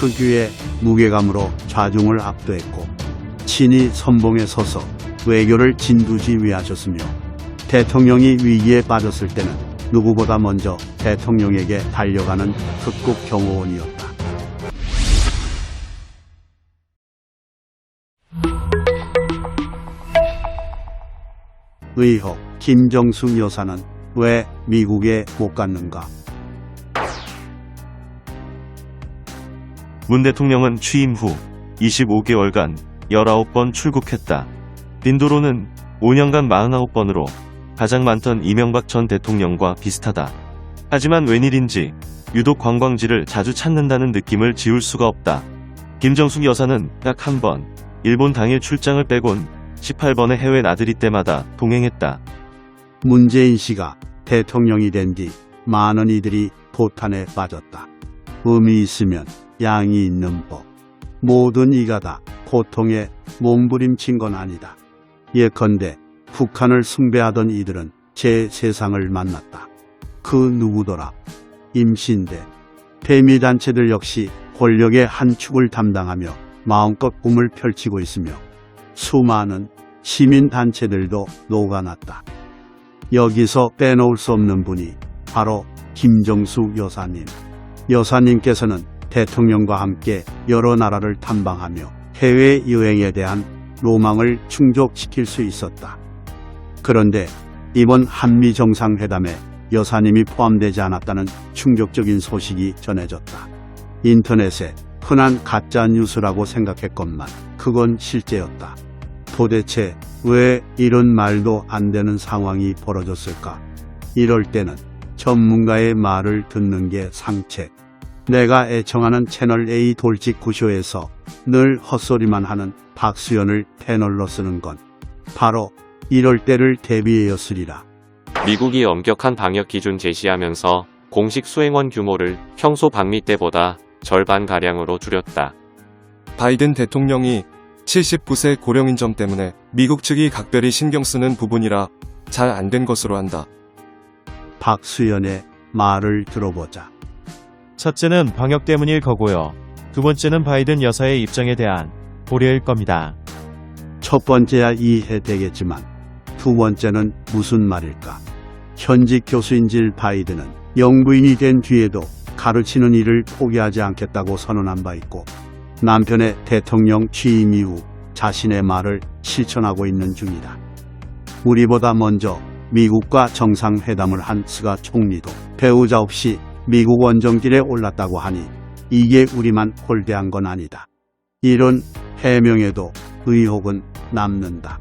특유의 무게감으로 좌중을 압도했고 친히 선봉에 서서 외교를 진두지휘하셨으며 대통령이 위기에 빠졌을 때는 누구보다 먼저 대통령에게 달려가는 특급 경호원이었다. 의혹: 김정숙 여사는 왜 미국에 못 갔는가? 문 대통령은 취임 후 25개월간 19번 출국했다. 빈도로는 5년간 49번으로 가장 많던 이명박 전 대통령과 비슷하다. 하지만 웬일인지 유독 관광지를 자주 찾는다는 느낌을 지울 수가 없다. 김정숙 여사는 딱 한 번, 일본 당일 출장을 빼곤 18번의 해외 나들이 때마다 동행했다. 문재인 씨가 대통령이 된 뒤 많은 이들이 포탄에 빠졌다. 음이 있으면 양이 있는 법. 모든 이가 다 고통에 몸부림친 건 아니다. 예컨대 북한을 숭배하던 이들은 제 세상을 만났다. 그 누구더라? 임신대. 대미단체들 역시 권력의 한 축을 담당하며 마음껏 꿈을 펼치고 있으며 수많은 시민단체들도 녹아났다. 여기서 빼놓을 수 없는 분이 바로 김정숙 여사님. 여사님께서는 대통령과 함께 여러 나라를 탐방하며 해외여행에 대한 로망을 충족시킬 수 있었다. 그런데 이번 한미 정상회담에 여사님이 포함되지 않았다는 충격적인 소식이 전해졌다. 인터넷에 흔한 가짜 뉴스라고 생각했건만 그건 실제였다. 도대체 왜 이런 말도 안 되는 상황이 벌어졌을까? 이럴 때는 전문가의 말을 듣는 게 상책. 내가 애청하는 채널A 돌직 구쇼에서 늘 헛소리만 하는 박수연을 패널로 쓰는 건 바로 이럴 때를 대비하였으리라. 미국이 엄격한 방역 기준 제시하면서 공식 수행원 규모를 평소 방미 때보다 절반가량으로 줄였다. 바이든 대통령이 79세 고령인 점 때문에 미국 측이 각별히 신경 쓰는 부분이라 잘 안 된 것으로 한다. 박수연의 말을 들어보자. 첫째는 방역 때문일 거고요. 두 번째는 바이든 여사의 입장에 대한 고려일 겁니다. 첫 번째야 이해되겠지만 두 번째는 무슨 말일까? 현직 교수인질 바이든은 영부인이 된 뒤에도 가르치는 일을 포기하지 않겠다고 선언한 바 있고 남편의 대통령 취임 이후 자신의 말을 실천하고 있는 중이다. 우리보다 먼저 미국과 정상회담을 한 스가 총리도 배우자 없이 미국 원정길에 올랐다고 하니 이게 우리만 홀대한 건 아니다. 이런 해명에도 의혹은 남는다.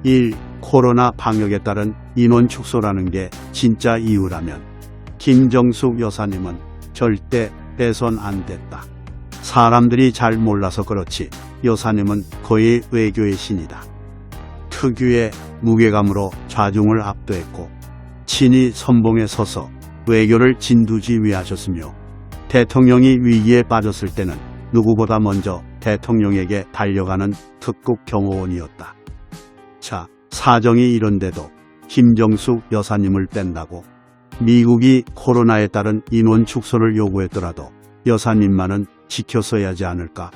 1. 코로나 방역에 따른 인원 축소라는 게 진짜 이유라면 김정숙 여사님은 절대 빼선 안 됐다. 사람들이 잘 몰라서 그렇지 여사님은 거의 외교의 신이다. 특유의 무게감으로 좌중을 압도했고 친히 선봉에 서서 외교를 진두지휘하셨으며 대통령이 위기에 빠졌을 때는 누구보다 먼저 대통령에게 달려가는 특급 경호원이었다. 자, 사정이 이런데도 김정숙 여사님을 뺀다고? 미국이 코로나에 따른 인원 축소를 요구했더라도 여사님만은 지켰어야 하지 않을까?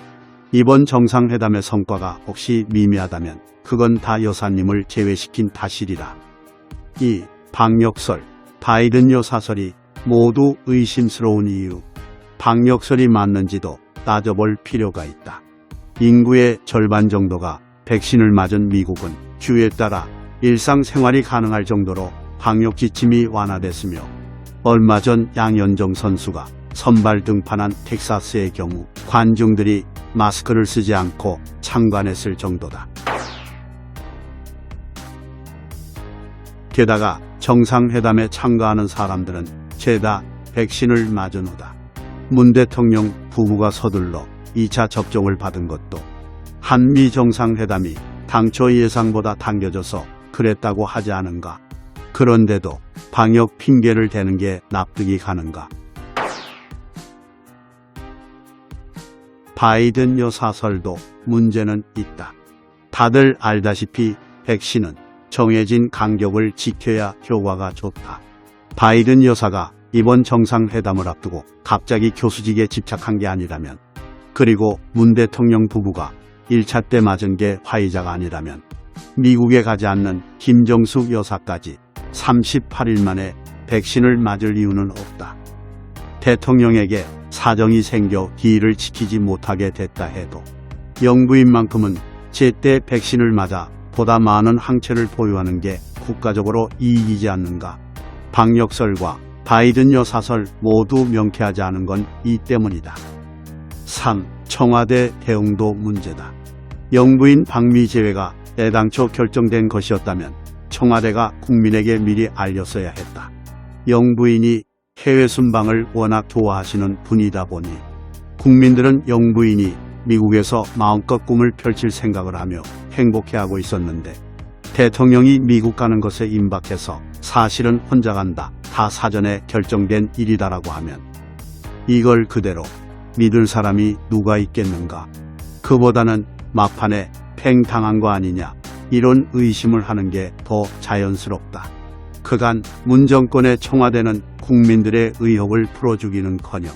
이번 정상회담의 성과가 혹시 미미하다면 그건 다 여사님을 제외시킨 탓이리라. 2. 방역설, 바이든 여사설이 모두 의심스러운 이유. 방역설이 맞는지도 따져볼 필요가 있다. 인구의 절반 정도가 백신을 맞은 미국은 규에 따라 일상생활이 가능할 정도로 방역 지침이 완화됐으며 얼마 전 양현종 선수가 선발 등판한 텍사스의 경우 관중들이 마스크를 쓰지 않고 참관했을 정도다. 게다가 정상회담에 참가하는 사람들은 죄다 백신을 맞은 후다. 문 대통령 부부가 서둘러 2차 접종을 받은 것도 한미 정상회담이 당초 예상보다 당겨져서 그랬다고 하지 않은가. 그런데도 방역 핑계를 대는 게 납득이 가는가. 바이든 여사설도 문제는 있다. 다들 알다시피 백신은 정해진 간격을 지켜야 효과가 좋다. 바이든 여사가 이번 정상회담을 앞두고 갑자기 교수직에 집착한 게 아니라면 그리고 문 대통령 부부가 1차 때 맞은 게 화이자가 아니라면 미국에 가지 않는 김정숙 여사까지 38일 만에 백신을 맞을 이유는 없다. 대통령에게 사정이 생겨 기일을 지키지 못하게 됐다 해도 영부인만큼은 제때 백신을 맞아 보다 많은 항체를 보유하는 게 국가적으로 이익이지 않는가. 방역설과 바이든 여사설 모두 명쾌하지 않은 건 이 때문이다. 3. 청와대 대응도 문제다. 영부인 방미 제외가 애당초 결정된 것이었다면 청와대가 국민에게 미리 알렸어야 했다. 영부인이 해외 순방을 워낙 좋아하시는 분이다 보니 국민들은 영부인이 미국에서 마음껏 꿈을 펼칠 생각을 하며 행복해하고 있었는데 대통령이 미국 가는 것에 임박해서 사실은 혼자 간다, 다 사전에 결정된 일이다라고 하면 이걸 그대로 믿을 사람이 누가 있겠는가. 그보다는 막판에 팽당한 거 아니냐, 이런 의심을 하는 게 더 자연스럽다. 그간 문 정권의 청와대는 국민들의 의혹을 풀어주기는커녕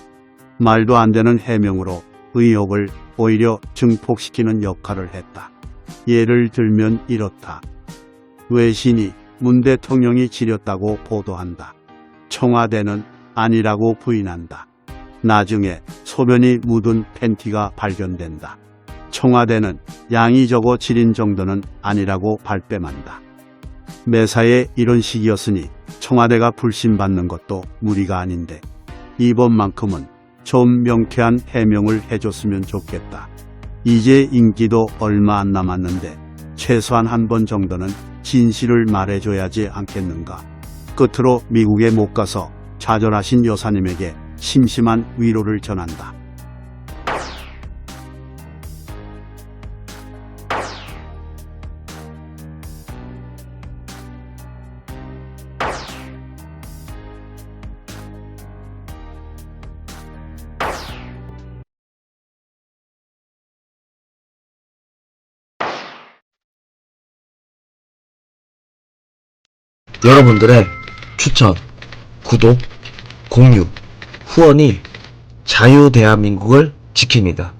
말도 안 되는 해명으로 의혹을 오히려 증폭시키는 역할을 했다. 예를 들면 이렇다. 외신이 문 대통령이 지렸다고 보도한다. 청와대는 아니라고 부인한다. 나중에 소변이 묻은 팬티가 발견된다. 청와대는 양이 적어 지린 정도는 아니라고 발뺌한다. 매사에 이런 식이었으니 청와대가 불신받는 것도 무리가 아닌데 이번만큼은 좀 명쾌한 해명을 해줬으면 좋겠다. 이제 임기도 얼마 안 남았는데 최소한 한 번 정도는 진실을 말해줘야지 않겠는가. 끝으로 미국에 못 가서 좌절하신 여사님에게 심심한 위로를 전한다. 여러분들의 추천, 구독, 공유, 후원이 자유 대한민국을 지킵니다.